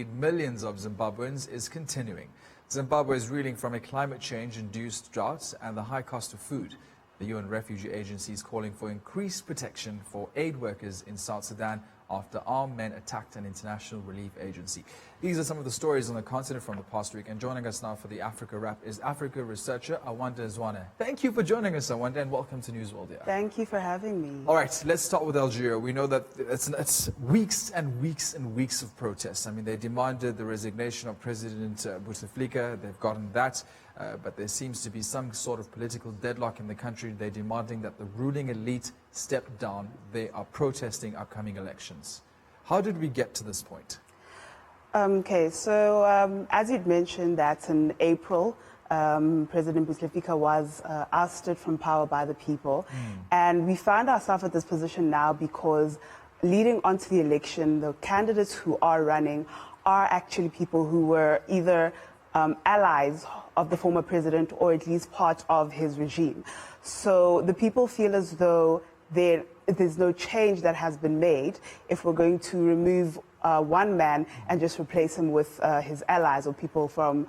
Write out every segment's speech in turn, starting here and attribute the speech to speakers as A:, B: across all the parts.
A: millions of Zimbabweans is continuing. Zimbabwe is reeling from a climate change-induced drought and the high cost of food. The UN Refugee Agency is calling for increased protection for aid workers in South Sudan after armed men attacked an international relief agency. These are some of the stories on the continent from the past week. And joining us now for the Africa Wrap is Africa researcher Awande Zwane. Thank you for joining us, Awande, and welcome to News World.
B: Thank you for having me.
A: All right, let's start with Algeria. We know that it's weeks and weeks and weeks of protests. I mean, they demanded the resignation of President Bouteflika. They've gotten that. But there seems to be some sort of political deadlock in the country. They're demanding that the ruling elite step down. They are protesting upcoming elections. How did we get to this point?
B: Okay, so as you'd mentioned, that in April, President Bouteflika was ousted from power by the people. And we found ourselves at this position now because leading on to the election, the candidates who are running are actually people who were either allies of the former president or at least part of his regime. So the people feel as though there's no change that has been made if we're going to remove one man and just replace him with his allies or people from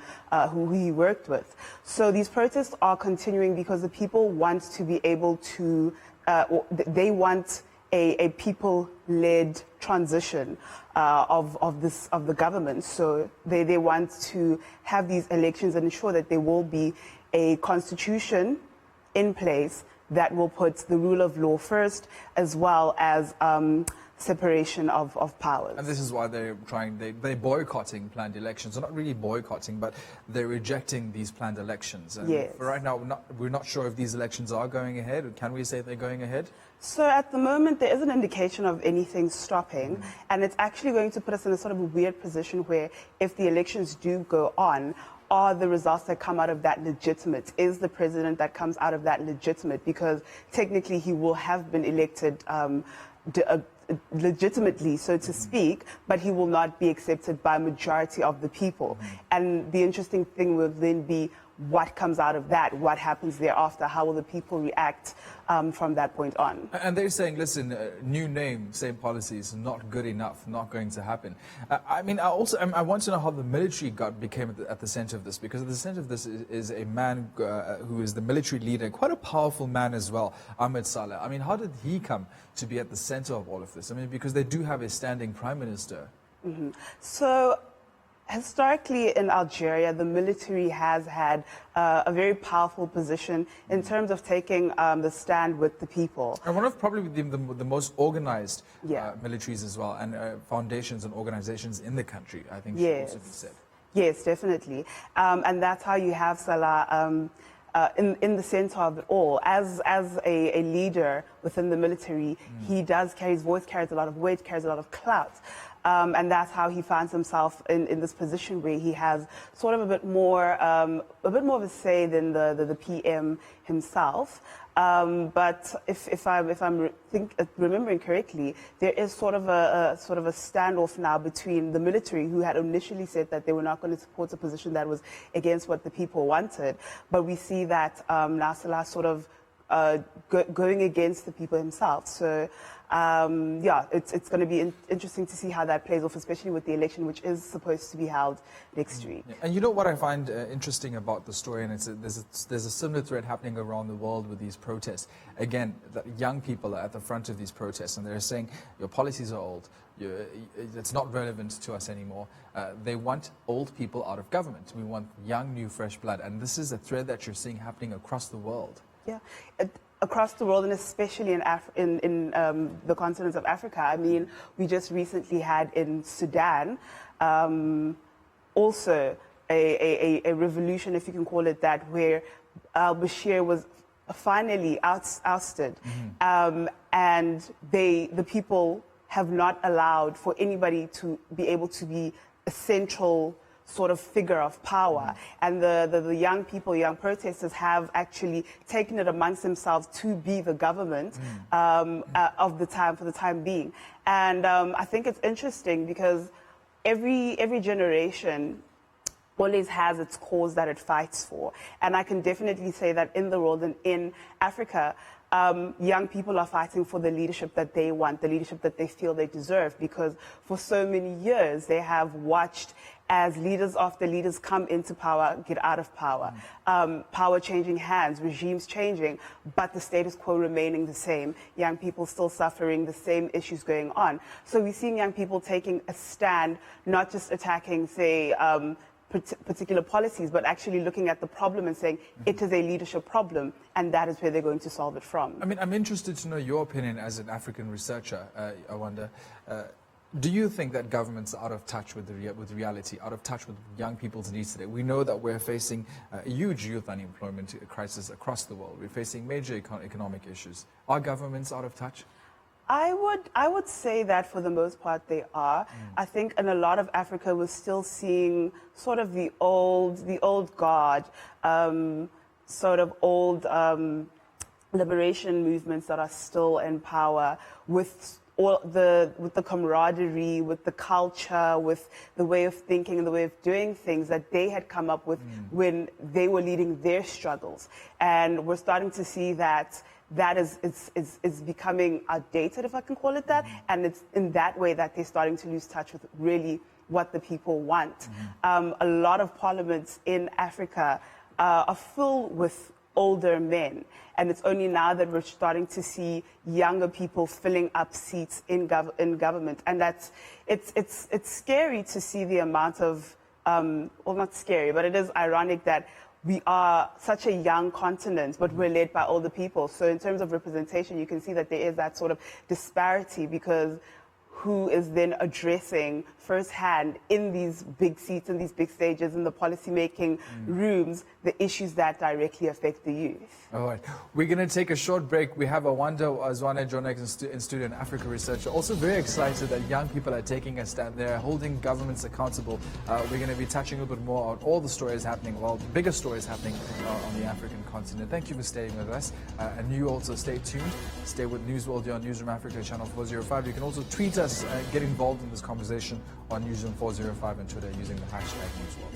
B: who he worked with. So these protests are continuing because the people want to be able to, they want a people-led transition of the government. So they want to have these elections and ensure that there will be a constitution in place that will put the rule of law first, as well as separation of powers.
A: And this is why they're boycotting planned elections. They're not really boycotting, but they're rejecting these planned elections. And
B: yes.
A: For right now, we're not sure if these elections are going ahead. Can we say they're going ahead?
B: So at the moment, there is an indication of anything stopping, and it's actually going to put us in a sort of a weird position where if the elections do go on, are the results that come out of that legitimate? Is the president that comes out of that legitimate? Because technically he will have been elected legitimately, so to speak, but he will not be accepted by a majority of the people. And the interesting thing will then be what comes out of that, what happens thereafter, how will the people react from that point on.
A: And they're saying, listen, new name, same policies, not good enough, not going to happen. I mean, I want to know how the military became at the center of this, because at the center of this is a man who is the military leader, quite a powerful man as well, Ahmed Saleh. I mean, how did he come to be at the center of all of this? I mean, because they do have a standing prime minister.
B: So, historically in Algeria, the military has had a very powerful position in terms of taking the stand with the people.
A: And one of probably the most organized militaries as well, and foundations and organizations in the country, I think should also be said.
B: Yes, definitely. And that's how you have Salah in the center of it all. As a leader within the military, he does carry, his voice carries a lot of weight, carries a lot of clout. And that's how he finds himself in this position where he has sort of a bit more of a say than the PM himself. But if I'm remembering correctly, there is sort of a standoff now between the military, who had initially said that they were not going to support a position that was against what the people wanted, but we see that now Salah sort of going against the people himself. So yeah, it's going to be interesting to see how that plays off, especially with the election, which is supposed to be held next week.
A: And you know what I find interesting about the story, and there's a similar thread happening around the world with these protests. Again, the young people are at the front of these protests, and they're saying, your policies are old. It's not relevant to us anymore. They want old people out of government. We want young, new, fresh blood. And this is a thread that you're seeing happening across the world.
B: Yeah. Across the world, and especially in the continent of Africa. I mean, we just recently had in Sudan also a revolution, if you can call it that, where al-Bashir was finally ousted, and the people have not allowed for anybody to be able to be a central sort of figure of power. And the young people, young protesters have actually taken it amongst themselves to be the government of the time, for the time being. And I think it's interesting because every generation always has its cause that it fights for. And I can definitely say that in the world and in Africa, young people are fighting for the leadership that they want, the leadership that they feel they deserve, because for so many years they have watched as leaders after leaders come into power, get out of power, power changing hands, regimes changing, but the status quo remaining the same, young people still suffering, the same issues going on. So we're seeing young people taking a stand, not just attacking, say, particular policies, but actually looking at the problem and saying it is a leadership problem, and that is where they're going to solve it from.
A: I mean, I'm interested to know your opinion as an African researcher, Awande. Do you think that governments are out of touch with reality, out of touch with young people's needs today? We know that we're facing a huge youth unemployment crisis across the world. We're facing major economic issues. Are governments out of touch?
B: I would say that for the most part they are. I think in a lot of Africa we're still seeing sort of the old guard, sort of old liberation movements that are still in power with the camaraderie, with the culture, with the way of thinking and the way of doing things that they had come up with when they were leading their struggles. And we're starting to see that is becoming outdated, if I can call it that, and it's in that way that they're starting to lose touch with really what the people want. A lot of parliaments in Africa are full with older men, and it's only now that we're starting to see younger people filling up seats in government, and it's scary to see the amount of well, not scary, but it is ironic that we are such a young continent, but we're led by older people. So in terms of representation, you can see that there is that sort of disparity, because who is then addressing firsthand in these big seats, in these big stages, in the policy-making rooms, the issues that directly affect the youth.
A: All right. We're going to take a short break. We have Awande Zwane joining us in studio, an Africa researcher. Also very excited that young people are taking a stand there, holding governments accountable. We're going to be touching a little bit more on all the stories happening, well, the bigger stories happening on the African continent. Thank you for staying with us. And you also stay tuned. Stay with Newsworld here on Newsroom Africa, channel 405. You can also tweet us, get involved in this conversation on Newsroom 405 and Twitter using the hashtag Newsworld.